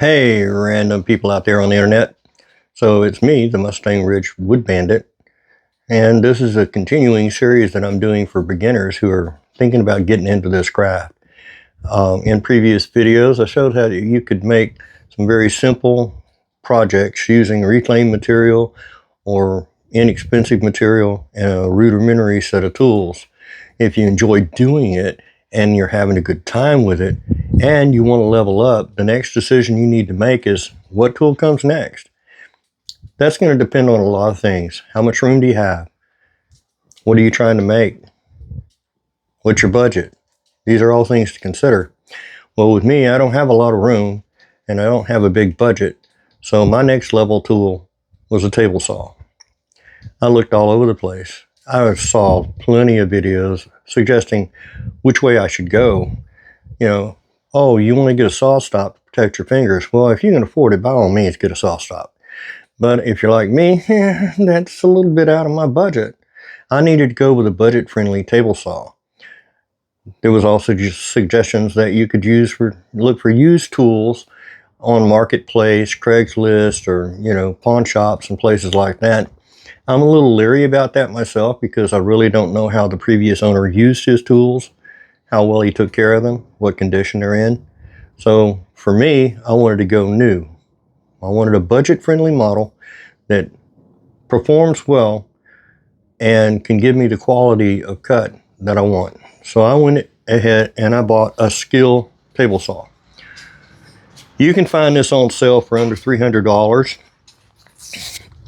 Hey, random people out there on the internet. So it's me, the Mustang Ridge Wood Bandit, and this is a continuing series that I'm doing for beginners who are thinking about getting into this craft. In previous videos, I showed how you could make some very simple projects using reclaimed material or inexpensive material and a rudimentary set of tools. If you enjoy doing it and you're having a good time with it and you want to level up, the next decision you need to make is what tool comes next. That's going to depend on a lot of things. How much room do you have? What are you trying to make? What's your budget? These are all things to consider. Well, with me, I don't have a lot of room and I don't have a big budget. So my next level tool was a table saw. I looked all over the place. I saw plenty of videos suggesting which way I should go. Oh, you want to get a saw stop to protect your fingers. Well, if you can afford it, by all means, get a saw stop. But if you're like me, that's a little bit out of my budget. I needed to go with a budget-friendly table saw. There was also just suggestions that you could look for used tools on Marketplace, Craigslist, or pawn shops and places like that. I'm a little leery about that myself because I really don't know how the previous owner used his tools, how well he took care of them, what condition they're in. So for me, I wanted to go new. I wanted a budget-friendly model that performs well and can give me the quality of cut that I want. So I went ahead and I bought a Skill table saw. You can find this on sale for under $300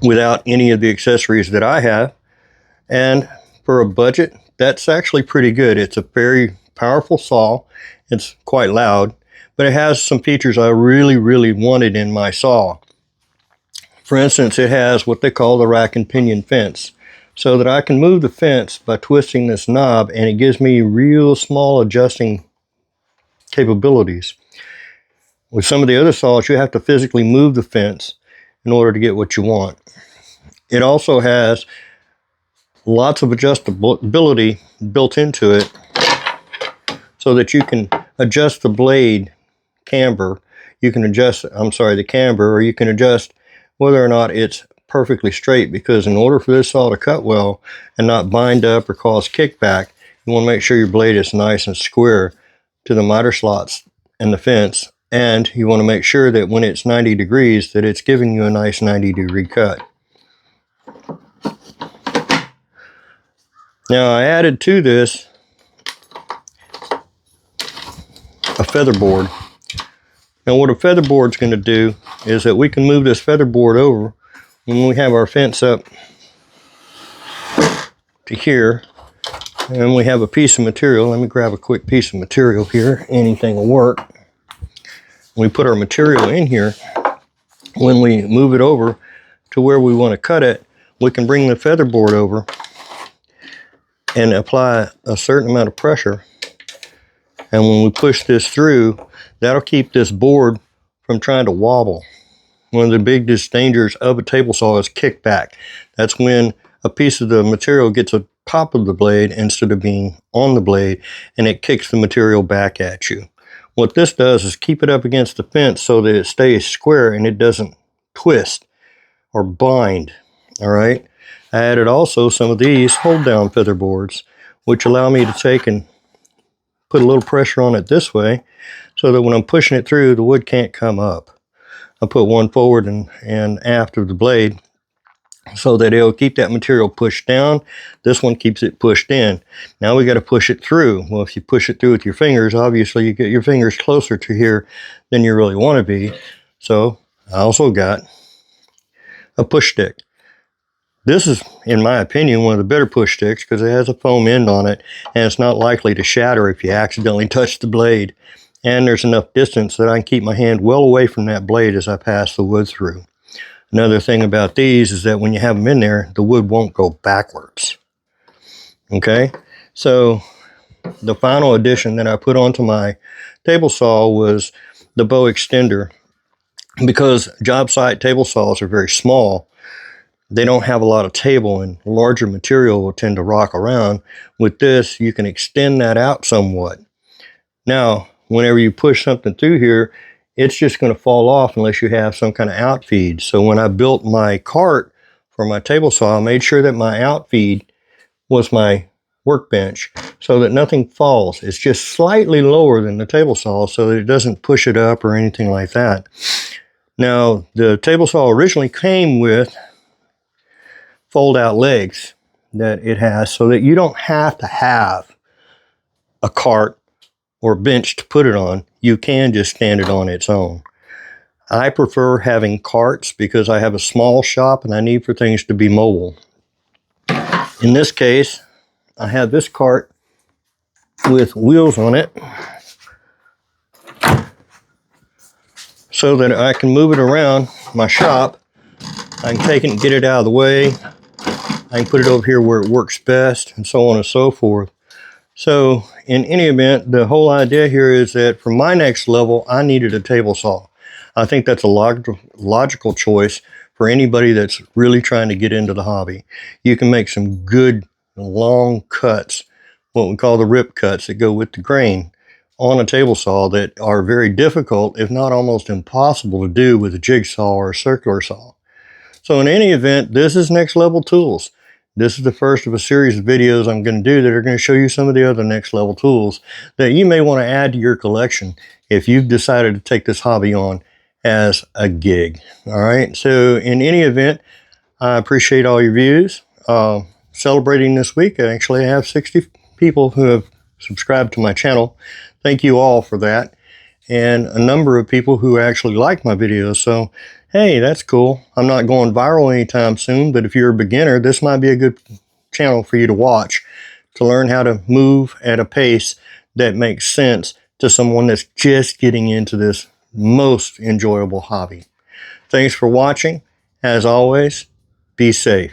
without any of the accessories that I have. And for a budget, that's actually pretty good. It's a very powerful saw. It's quite loud, but it has some features I really, really wanted in my saw. For instance, it has what they call the rack and pinion fence, so that I can move the fence by twisting this knob, and it gives me real small adjusting capabilities. With some of the other saws, you have to physically move the fence in order to get what you want. It also has lots of adjustability built into it so that you can adjust the blade camber. You can adjust, the camber, or you can adjust whether or not it's perfectly straight, because in order for this saw to cut well and not bind up or cause kickback, you want to make sure your blade is nice and square to the miter slots and the fence, and you want to make sure that when it's 90 degrees that it's giving you a nice 90-degree cut. Now I added to this a feather board. Now what a feather board is going to do is that we can move this feather board over when we have our fence up to here, and we have a piece of material. Let me grab a quick piece of material here. Anything will work. We put our material in here. When we move it over to where we want to cut it, we can bring the feather board over and apply a certain amount of pressure. And when we push this through, that'll keep this board from trying to wobble. One of the biggest dangers of a table saw is kickback. That's when a piece of the material gets on top of the blade instead of being on the blade, and it kicks the material back at you. What this does is keep it up against the fence so that it stays square and it doesn't twist or bind. All right. I added also some of these hold down feather boards, which allow me to take and put a little pressure on it this way so that when I'm pushing it through, the wood can't come up. I put one forward and aft of the blade so that it'll keep that material pushed down. This one keeps it pushed in. Now we got to push it through. Well, if you push it through with your fingers, obviously you get your fingers closer to here than you really want to be. So I also got a push stick. This is, in my opinion, one of the better push sticks because it has a foam end on it and it's not likely to shatter if you accidentally touch the blade. And there's enough distance that I can keep my hand well away from that blade as I pass the wood through. Another thing about these is that when you have them in there, the wood won't go backwards. Okay, so the final addition that I put onto my table saw was the bow extender. Because job site table saws are very small, they don't have a lot of table, and larger material will tend to rock around. With this, you can extend that out somewhat. Now, whenever you push something through here, it's just going to fall off unless you have some kind of outfeed. So when I built my cart for my table saw, I made sure that my outfeed was my workbench so that nothing falls. It's just slightly lower than the table saw so that it doesn't push it up or anything like that. Now, the table saw originally came with fold out legs that it has so that you don't have to have a cart or bench to put it on. You can just stand it on its own. I prefer having carts because I have a small shop and I need for things to be mobile. In this case, I have this cart with wheels on it so that I can move it around my shop. I can take it and get it out of the way. I can put it over here where it works best, and so on and so forth. So in any event, the whole idea here is that for my next level, I needed a table saw. I think that's a logical choice for anybody that's really trying to get into the hobby. You can make some good long cuts, what we call the rip cuts that go with the grain, on a table saw that are very difficult, if not almost impossible to do with a jigsaw or a circular saw. So in any event, this is next level tools. This is the first of a series of videos I'm going to do that are going to show you some of the other next level tools that you may want to add to your collection if you've decided to take this hobby on as a gig. All right. So in any event, I appreciate all your views. Celebrating this week, I actually have 60 people who have subscribed to my channel. Thank you all for that. And a number of people who actually like my videos. So, hey, that's cool. I'm not going viral anytime soon, but if you're a beginner, this might be a good channel for you to watch to learn how to move at a pace that makes sense to someone that's just getting into this most enjoyable hobby. Thanks for watching. As always, be safe.